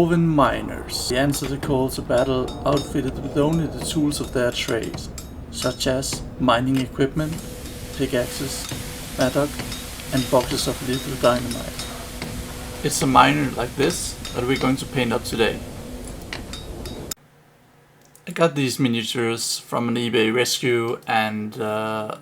Dwarven miners. They answer the call to battle outfitted with only the tools of their trade, such as mining equipment, pickaxes, mattock, and boxes of lethal dynamite. It's a miner like this that we're going to paint up today. I got these miniatures from an eBay rescue, and I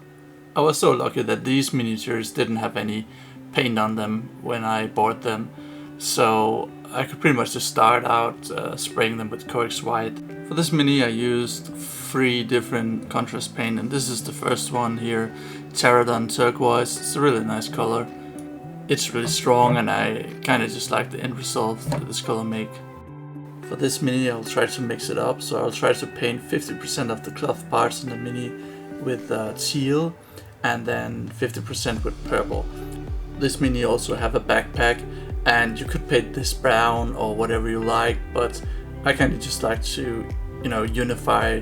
was so lucky that these miniatures didn't have any paint on them when I bought them, so I could pretty much just start out spraying them with Coex White. For this mini I used 3 different contrast paint, and this is the first one here, Pterodon Turquoise. It's a really nice color. It's really strong, and I kind of just like the end result that this color make. For this mini I'll try to mix it up, so I'll try to paint 50% of the cloth parts in the mini with teal and then 50% with purple. This mini also have a backpack, and you could paint this brown or whatever you like, but I kind of just like to, you know, unify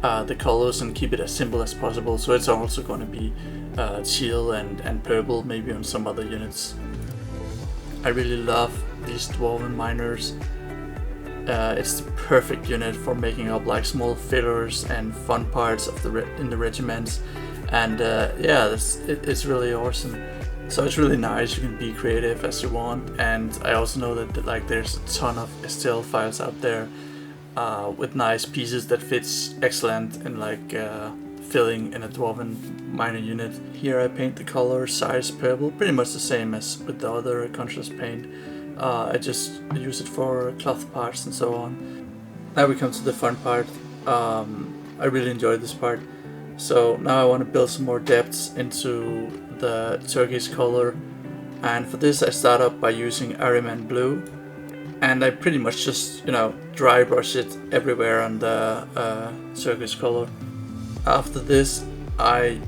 the colors and keep it as simple as possible, so it's also going to be teal and purple maybe on some other units. I really love these Dwarven miners. It's the perfect unit for making up like small fillers and fun parts of in the regiments, and yeah, it's really awesome. So it's really nice. You can be creative as you want, and I also know that like there's a ton of STL files out there with nice pieces that fits excellent in like filling in a Dwarven minor unit. Here I paint the color size purple, pretty much the same as with the other contrast paint. I just use it for cloth parts and so on. Now we come to the fun part. I really enjoyed this part. So now I want to build some more depths into the turquoise color, and for this I start up by using Ahriman blue, and I pretty much just, you know, dry brush it everywhere on the turquoise color. After this I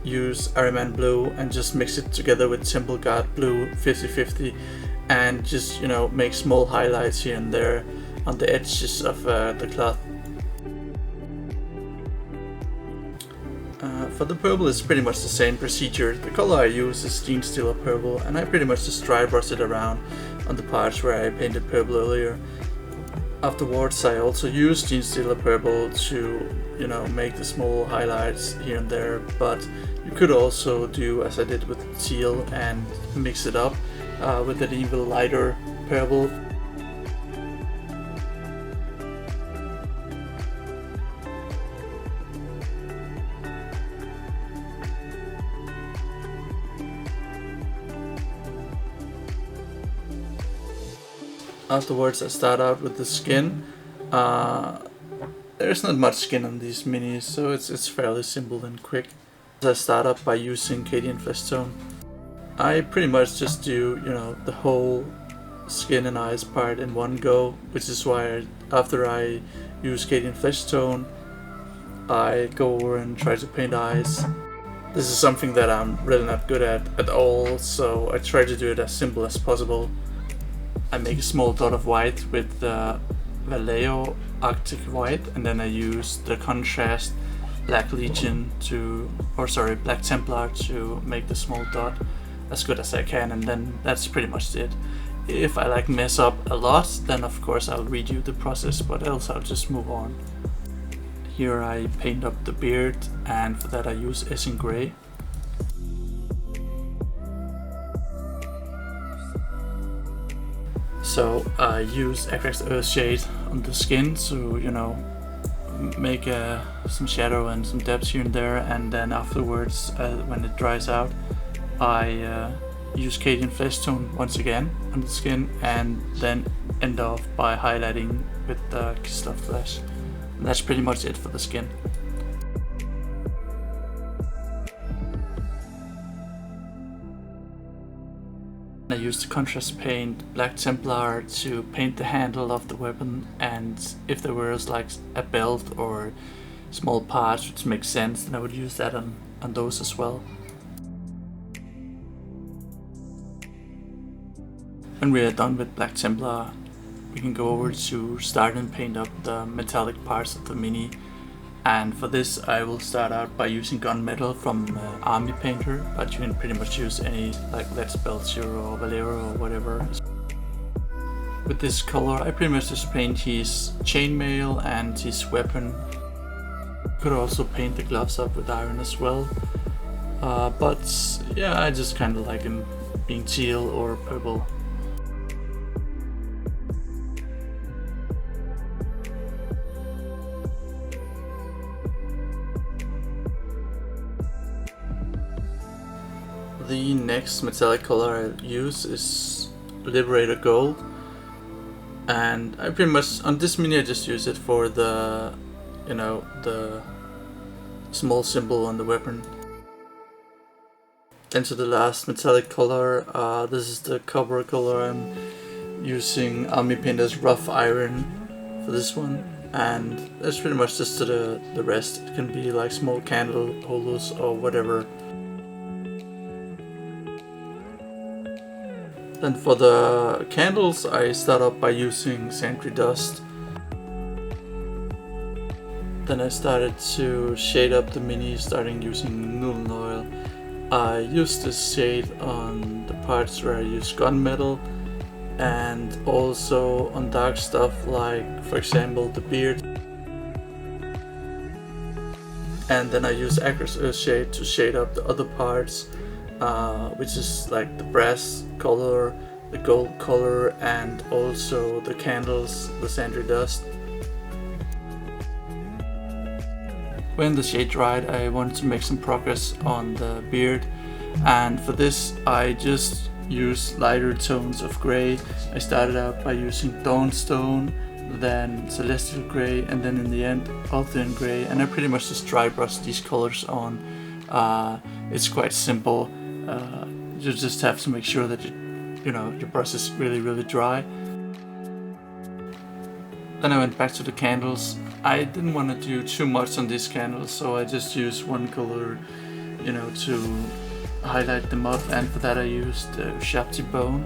use Ahriman blue and just mix it together with Temple Guard blue 50-50, and just, you know, make small highlights here and there on the edges of the cloth. For the purple it's pretty much the same procedure. The color I use is Genestealer purple, and I pretty much just dry brush it around on the parts where I painted purple earlier. Afterwards I also use Genestealer purple to, you know, make the small highlights here and there, but you could also do as I did with teal and mix it up with an even lighter purple. Afterwards I start out with the skin. There's not much skin on these minis, so it's fairly simple and quick. I start up by using Cadian Flesh Tone. I pretty much just do, you know, the whole skin and eyes part in one go, which is why after I use Cadian Flesh Tone I go over and try to paint eyes. This is something that I'm really not good at all, so I try to do it as simple as possible. I make a small dot of white with the Vallejo Arctic White, and then I use the contrast Black Legion Black Templar to make the small dot as good as I can, and then that's pretty much it. If I like mess up a lot, then of course I'll redo the process, but else I'll just move on. Here I paint up the beard, and for that I use Essen Grey. So I use Agrax Earthshade on the skin to, you know, make some shadow and some depth here and there, and then afterwards when it dries out I use Cadian Flesh Tone once again on the skin, and then end off by highlighting with the Kislev Flesh. And that's pretty much it for the skin. I used the contrast paint Black Templar to paint the handle of the weapon, and if there was like a belt or small parts which makes sense, then I would use that on those as well. When we are done with Black Templar, we can go over to start and paint up the metallic parts of the mini. And for this I will start out by using gunmetal from Army Painter, but you can pretty much use any like Let's Belcher or Valero or whatever. with this color, I pretty much just paint his chainmail and his weapon. Could also paint the gloves up with iron as well. But yeah, I just kind of like him being teal or purple. The next metallic color I use is Liberator Gold, and I pretty much on this mini I just use it for the, you know, the small symbol on the weapon. Then to the last metallic color, this is the copper color. I'm using Army Painter's Rough Iron for this one, and that's pretty much just to the rest. It can be like small candle holders or whatever. Then for the candles, I start off by using Sandry Dust. Then I started to shade up the mini, starting using Nuln Oil. I used this shade on the parts where I use gunmetal, and also on dark stuff like, for example, the beard. And then I use Acros Earth Shade to shade up the other parts, which is like the brass color, the gold color, and also the candles, the Sandry Dust. When the shade dried, I wanted to make some progress on the beard, and for this I just used lighter tones of grey. I started out by using Dawnstone, then Celestial Grey, and then in the end Althern Grey, and I pretty much just dry brushed these colors on. It's quite simple. You just have to make sure that your brush is really dry. Then I went back to the candles. I didn't want to do too much on these candles, so I just used one color, to highlight them up, and for that I used Shabti Bone.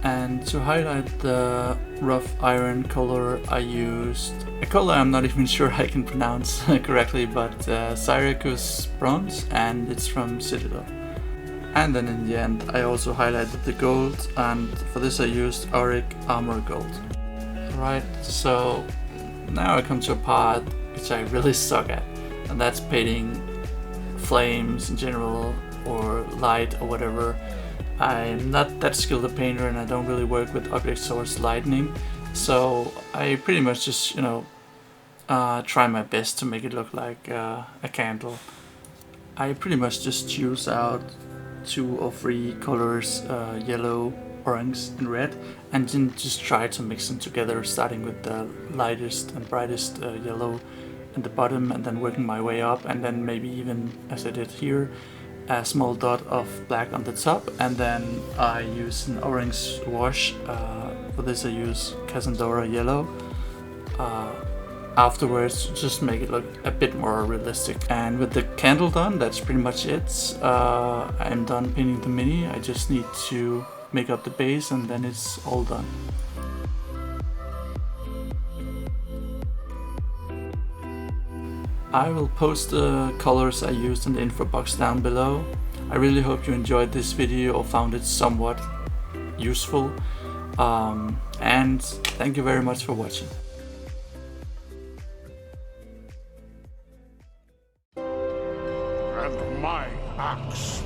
And to highlight the rough iron color, I used a color I'm not even sure I can pronounce correctly, but Syracuse Bronze, and it's from Citadel. And then in the end I also highlighted the gold, and for this I used Auric Armor Gold. Right, so now I come to a part which I really suck at, and that's painting flames in general, or light or whatever. I'm not that skilled a painter, and I don't really work with object source lightning, so I pretty much just try my best to make it look like a candle. I pretty much just choose out 2 or 3 colors, yellow, orange and red, and then just try to mix them together, starting with the lightest and brightest yellow at the bottom, and then working my way up, and then maybe even, as I did here, a small dot of black on the top, and then I use an orange wash. For this I use Cassandra Yellow. Afterwards, just make it look a bit more realistic. And with the candle done, that's pretty much it. I'm done painting the mini. I just need to make up the base, and then it's all done. I will post the colors I used in the info box down below. I really hope you enjoyed this video or found it somewhat useful. And thank you very much for watching. And my axe